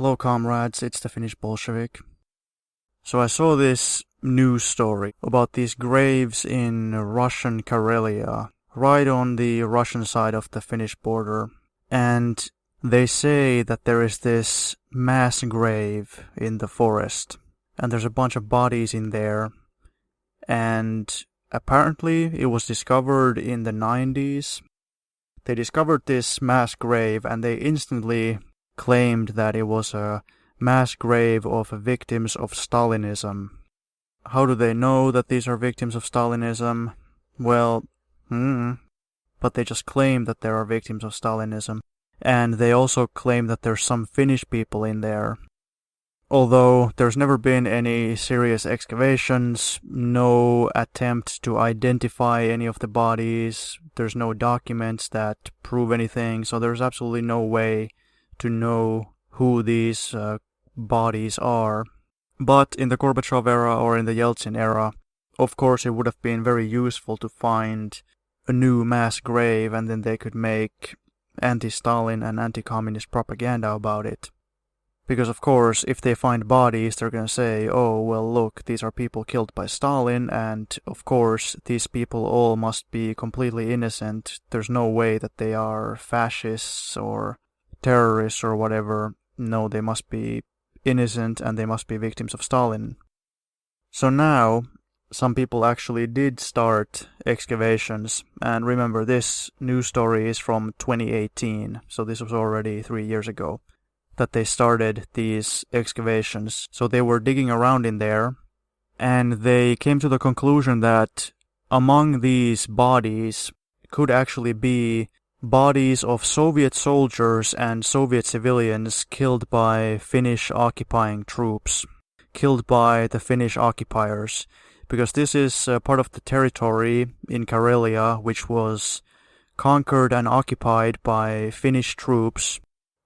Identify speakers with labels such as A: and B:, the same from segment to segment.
A: Hello comrades, it's the Finnish Bolshevik. So I saw this news story about these graves in Russian Karelia, right on the Russian side of the Finnish border. And they say that there is this mass grave in the forest. And there's a bunch of bodies in there. And apparently it was discovered in the 90s. They discovered this mass grave and they instantly claimed that it was a mass grave of victims of Stalinism. How do they know that these are victims of Stalinism? Well, but they just claim that there are victims of Stalinism. And they also claim that there's some Finnish people in there. Although there's never been any serious excavations, no attempt to identify any of the bodies, there's no documents that prove anything, so there's absolutely no way to know who these bodies are. But in the Gorbachev era or in the Yeltsin era, of course it would have been very useful to find a new mass grave and then they could make anti-Stalin and anti-communist propaganda about it. Because of course, if they find bodies, they're gonna say, oh, well look, these are people killed by Stalin, and of course, these people all must be completely innocent. There's no way that they are fascists or terrorists or whatever. No, they must be innocent and they must be victims of Stalin. So now, some people actually did start excavations, and remember, this news story is from 2018, so this was already 3 years ago that they started these excavations. So they were digging around in there, and they came to the conclusion that among these bodies could actually be bodies of Soviet soldiers and Soviet civilians killed by Finnish occupying troops, killed by the Finnish occupiers, because this is part of the territory in Karelia which was conquered and occupied by Finnish troops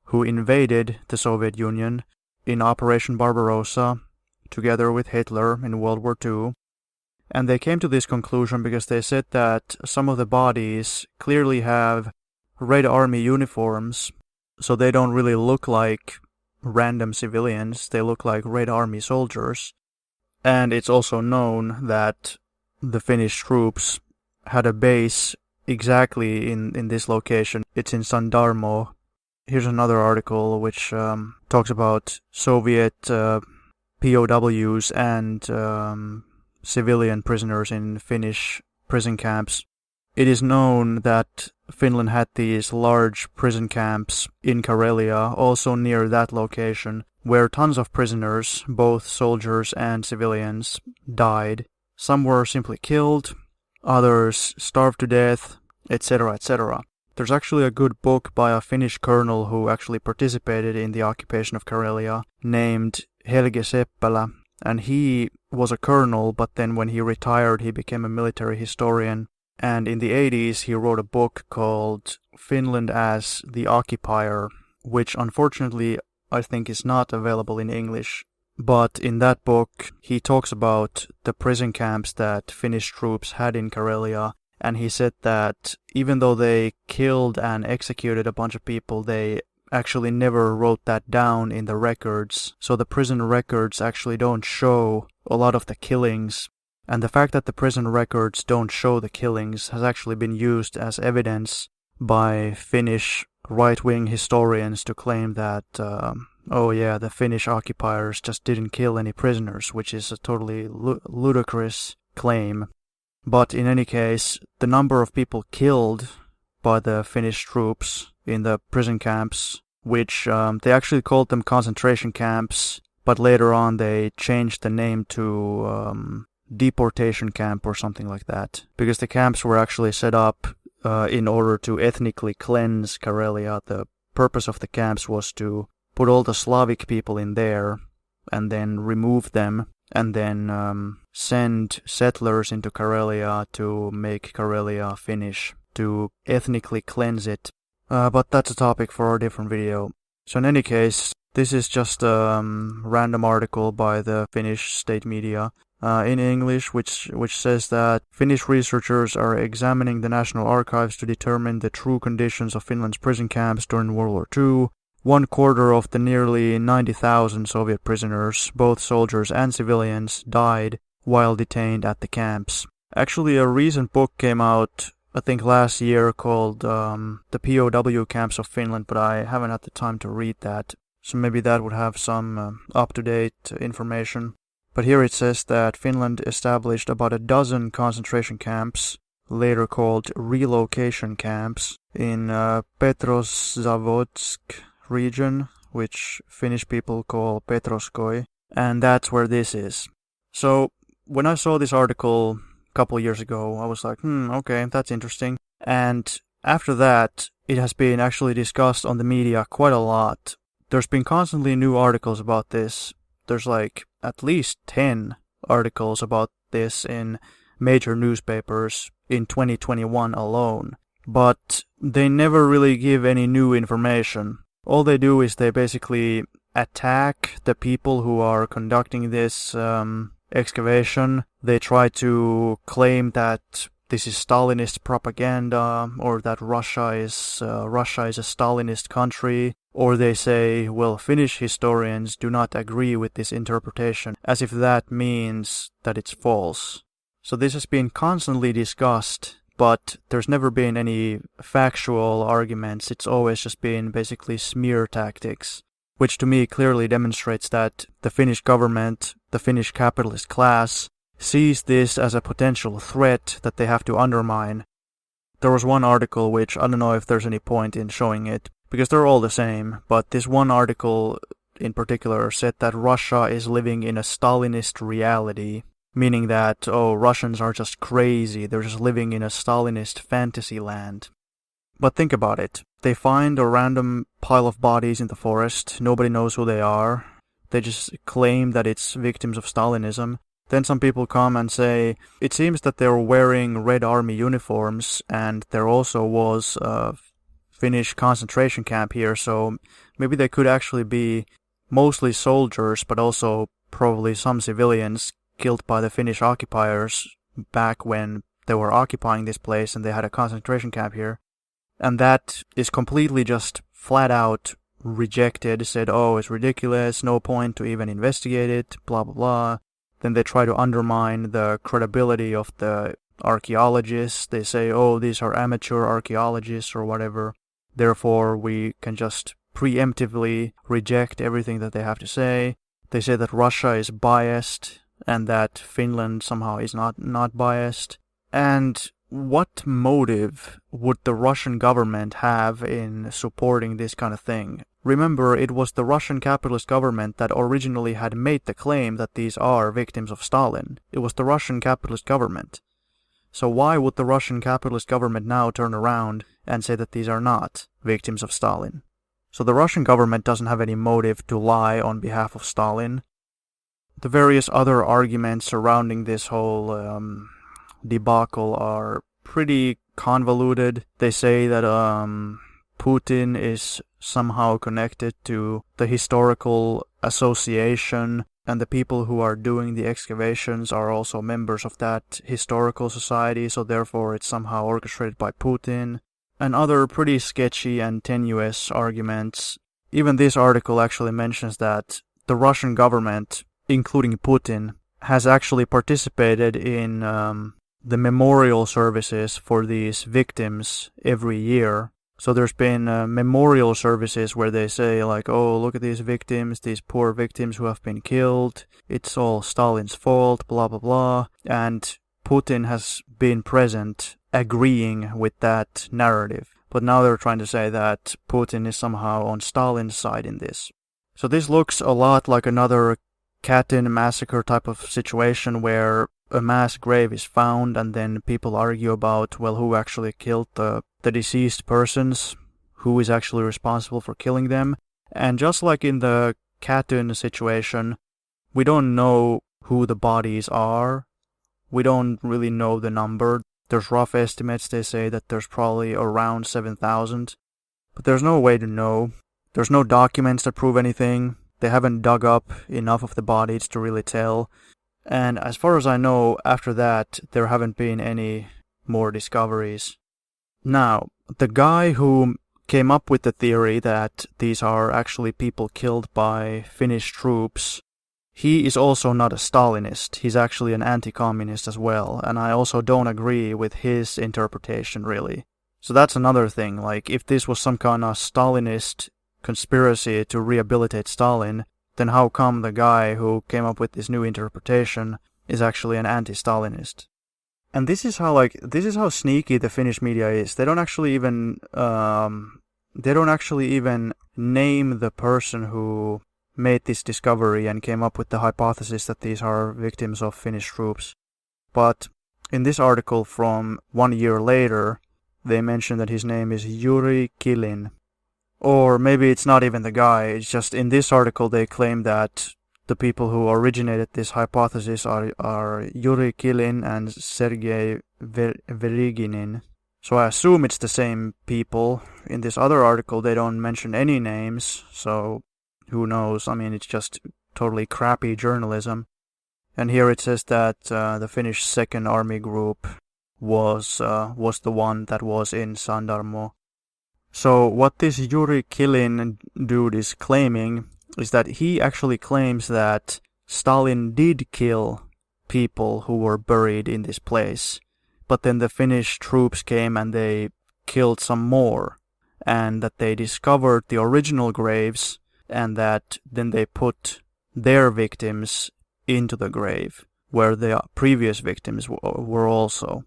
A: who invaded the Soviet Union in Operation Barbarossa together with Hitler in World War II. And they came to this conclusion because they said that some of the bodies clearly have Red Army uniforms, so they don't really look like random civilians, they look like Red Army soldiers. And it's also known that the Finnish troops had a base exactly in this location. It's in Sandarmo. Here's another article which talks about Soviet POWs and civilian prisoners in Finnish prison camps. It is known that Finland had these large prison camps in Karelia, also near that location, where tons of prisoners, both soldiers and civilians, died. Some were simply killed, others starved to death, etc., etc. There's actually a good book by a Finnish colonel who actually participated in the occupation of Karelia, named Helge Seppälä, and he was a colonel, but then when he retired he became a military historian, and in the 80s he wrote a book called Finland as the Occupier, which unfortunately I think is not available in English. But in that book he talks about the prison camps that Finnish troops had in Karelia, and he said that even though they killed and executed a bunch of people, they actually never wrote that down in the records. So the prison records actually don't show a lot of the killings. And the fact that the prison records don't show the killings has actually been used as evidence by Finnish right-wing historians to claim that, the Finnish occupiers just didn't kill any prisoners, which is a totally ludicrous claim. But in any case, the number of people killed by the Finnish troops in the prison camps, which they actually called them concentration camps, but later on they changed the name to deportation camp or something like that, because the camps were actually set up in order to ethnically cleanse Karelia. The purpose of the camps was to put all the Slavic people in there and then remove them and then send settlers into Karelia to make Karelia Finnish, to ethnically cleanse it. But that's a topic for a different video. So in any case, this is just a random article by the Finnish state media in English, which says that Finnish researchers are examining the National Archives to determine the true conditions of Finland's prison camps during World War II, 1/4 of the nearly 90,000 Soviet prisoners, both soldiers and civilians, died while detained at the camps. Actually, a recent book came out, I think last year, called The POW Camps of Finland, but I haven't had the time to read that. So maybe that would have some up-to-date information. But here it says that Finland established about a dozen concentration camps, later called relocation camps, in Petrozavodsk region, which Finnish people call Petroskoi, and that's where this is. So when I saw this article a couple years ago, I was like, okay, that's interesting. And after that, it has been actually discussed on the media quite a lot. There's been constantly new articles about this. There's like at least 10 articles about this in major newspapers in 2021 alone. But they never really give any new information. All they do is they basically attack the people who are conducting this excavation. They try to claim that this is Stalinist propaganda, or that Russia is a Stalinist country, or they say, well, Finnish historians do not agree with this interpretation, as if that means that it's false. So this has been constantly discussed, but there's never been any factual arguments. It's always just been basically smear tactics, which to me clearly demonstrates that the Finnish government, the Finnish capitalist class, sees this as a potential threat that they have to undermine. There was one article which, I don't know if there's any point in showing it, because they're all the same, but this one article in particular said that Russia is living in a Stalinist reality, meaning that, Russians are just crazy, they're just living in a Stalinist fantasy land. But think about it. They find a random pile of bodies in the forest, nobody knows who they are, they just claim that it's victims of Stalinism. Then some people come and say, it seems that they're wearing Red Army uniforms, and there also was a Finnish concentration camp here, so maybe they could actually be mostly soldiers, but also probably some civilians killed by the Finnish occupiers back when they were occupying this place and they had a concentration camp here. And that is completely just flat out rejected, said, it's ridiculous, no point to even investigate it, blah blah blah. Then they try to undermine the credibility of the archaeologists. They say, these are amateur archaeologists or whatever. Therefore, we can just preemptively reject everything that they have to say. They say that Russia is biased and that Finland somehow is not biased. And what motive would the Russian government have in supporting this kind of thing? Remember, it was the Russian capitalist government that originally had made the claim that these are victims of Stalin. It was the Russian capitalist government. So why would the Russian capitalist government now turn around and say that these are not victims of Stalin? So the Russian government doesn't have any motive to lie on behalf of Stalin. The various other arguments surrounding this whole debacle are pretty convoluted. They say that Putin is somehow connected to the historical association, and the people who are doing the excavations are also members of that historical society, so therefore it's somehow orchestrated by Putin, and other pretty sketchy and tenuous arguments. Even this article actually mentions that the Russian government, including Putin, has actually participated in the memorial services for these victims every year. So there's been memorial services where they say like, look at these victims, these poor victims who have been killed. It's all Stalin's fault, blah, blah, blah. And Putin has been present agreeing with that narrative. But now they're trying to say that Putin is somehow on Stalin's side in this. So this looks a lot like another Katyn massacre type of situation where a mass grave is found and then people argue about, who actually killed the deceased persons, who is actually responsible for killing them. And just like in the Katyn situation, we don't know who the bodies are. We don't really know the number. There's rough estimates. They say that there's probably around 7,000. But there's no way to know. There's no documents that prove anything. They haven't dug up enough of the bodies to really tell. And as far as I know, after that, there haven't been any more discoveries. Now, the guy who came up with the theory that these are actually people killed by Finnish troops, he is also not a Stalinist. He's actually an anti-communist as well, and I also don't agree with his interpretation, really. So that's another thing, like, if this was some kind of Stalinist conspiracy to rehabilitate Stalin, then how come the guy who came up with this new interpretation is actually an anti-Stalinist? And this is how sneaky the Finnish media is. They don't actually even name the person who made this discovery and came up with the hypothesis that these are victims of Finnish troops. But in this article from 1 year later, they mention that his name is Yuri Kilin. Or maybe it's not even the guy, it's just in this article they claim that the people who originated this hypothesis are Yuri Kilin and Sergei Veriginin. So I assume it's the same people. In this other article they don't mention any names, so who knows? I mean, it's just totally crappy journalism. And here it says that the Finnish Second Army Group was the one that was in Sandarmo. So what this Yuri Kilin dude is claiming is that he actually claims that Stalin did kill people who were buried in this place, but then the Finnish troops came and they killed some more, and that they discovered the original graves, and that then they put their victims into the grave, where the previous victims were also.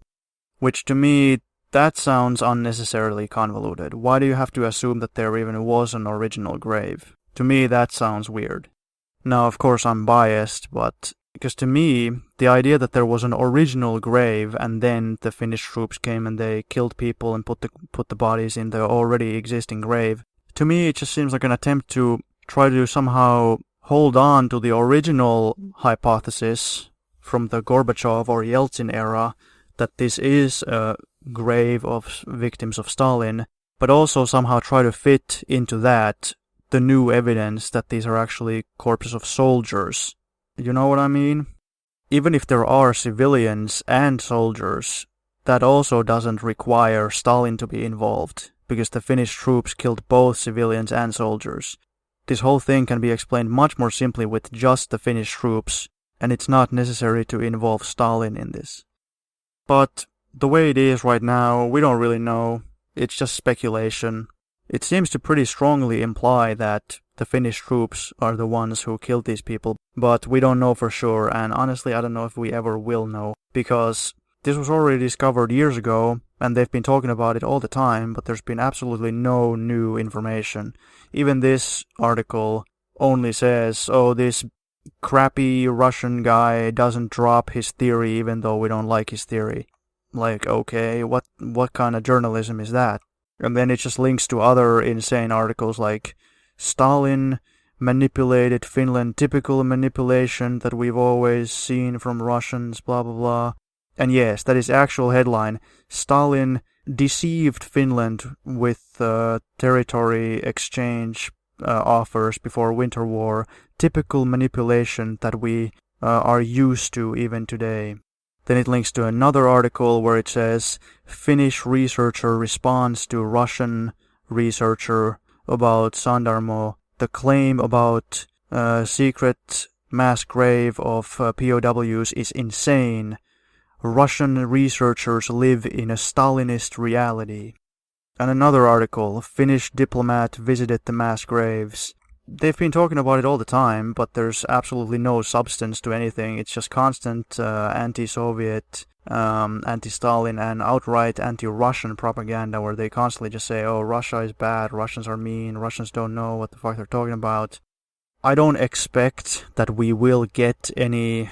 A: Which to me, that sounds unnecessarily convoluted. Why do you have to assume that there even was an original grave? To me, that sounds weird. Now, of course, I'm biased, but because to me, the idea that there was an original grave and then the Finnish troops came and they killed people and put the bodies in the already existing grave, to me it just seems like an attempt to try to somehow hold on to the original hypothesis from the Gorbachev or Yeltsin era that this is a grave of victims of Stalin, but also somehow try to fit into that the new evidence that these are actually corpses of soldiers. You know what I mean? Even if there are civilians and soldiers, that also doesn't require Stalin to be involved, because the Finnish troops killed both civilians and soldiers. This whole thing can be explained much more simply with just the Finnish troops, and it's not necessary to involve Stalin in this. But the way it is right now, we don't really know. It's just speculation. It seems to pretty strongly imply that the Finnish troops are the ones who killed these people, but we don't know for sure, and honestly I don't know if we ever will know, because this was already discovered years ago, and they've been talking about it all the time, but there's been absolutely no new information. Even this article only says, oh, this crappy Russian guy doesn't drop his theory even though we don't like his theory. Like, okay, what kind of journalism is that? And then it just links to other insane articles like Stalin manipulated Finland, typical manipulation that we've always seen from Russians, blah blah blah. And yes, that is actual headline. Stalin deceived Finland with territory exchange offers before Winter War. Typical manipulation that we are used to even today. Then it links to another article where it says Finnish researcher responds to Russian researcher about Sandarmo. The claim about secret mass grave of POWs is insane. Russian researchers live in a Stalinist reality. And another article, Finnish diplomat visited the mass graves. They've been talking about it all the time, but there's absolutely no substance to anything. It's just constant anti-Soviet, anti-Stalin, and outright anti-Russian propaganda where they constantly just say, oh, Russia is bad, Russians are mean, Russians don't know what the fuck they're talking about. I don't expect that we will get any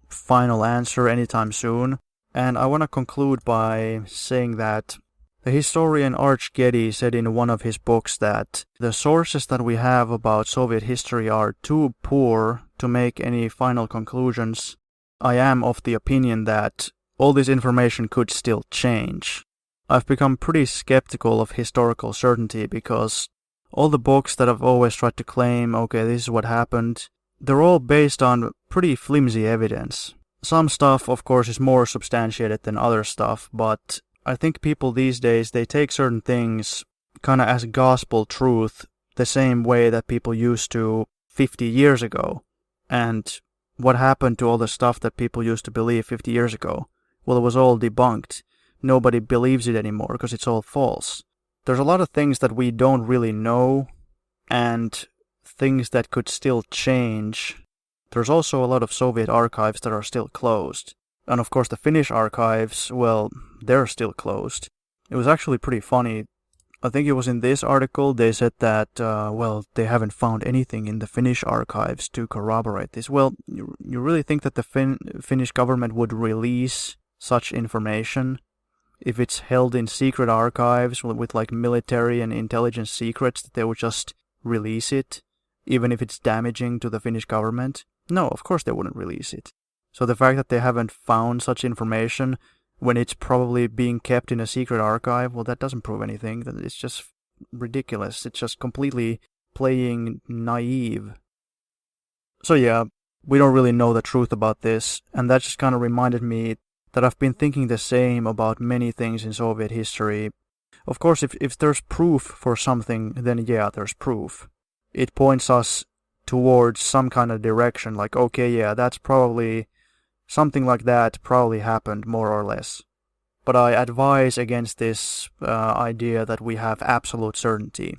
A: final answer anytime soon, and I want to conclude by saying that the historian Arch Getty said in one of his books that the sources that we have about Soviet history are too poor to make any final conclusions. I am of the opinion that all this information could still change. I've become pretty skeptical of historical certainty because all the books that I've always tried to claim, okay, this is what happened, they're all based on pretty flimsy evidence. Some stuff, of course, is more substantiated than other stuff, but I think people these days, they take certain things kind of as gospel truth the same way that people used to 50 years ago. And what happened to all the stuff that people used to believe 50 years ago? Well, it was all debunked. Nobody believes it anymore because it's all false. There's a lot of things that we don't really know and things that could still change. There's also a lot of Soviet archives that are still closed. And of course the Finnish archives, well, they're still closed. It was actually pretty funny. I think it was in this article they said that, they haven't found anything in the Finnish archives to corroborate this. Well, you really think that the Finnish government would release such information if it's held in secret archives with like military and intelligence secrets, that they would just release it, even if it's damaging to the Finnish government? No, of course they wouldn't release it. So the fact that they haven't found such information when it's probably being kept in a secret archive, well, that doesn't prove anything. It's just ridiculous. It's just completely playing naive. So yeah, we don't really know the truth about this, and that just kind of reminded me that I've been thinking the same about many things in Soviet history. Of course, if there's proof for something, then yeah, there's proof. It points us towards some kind of direction, like, okay, yeah, that's probably something like that probably happened, more or less. But I advise against this idea that we have absolute certainty.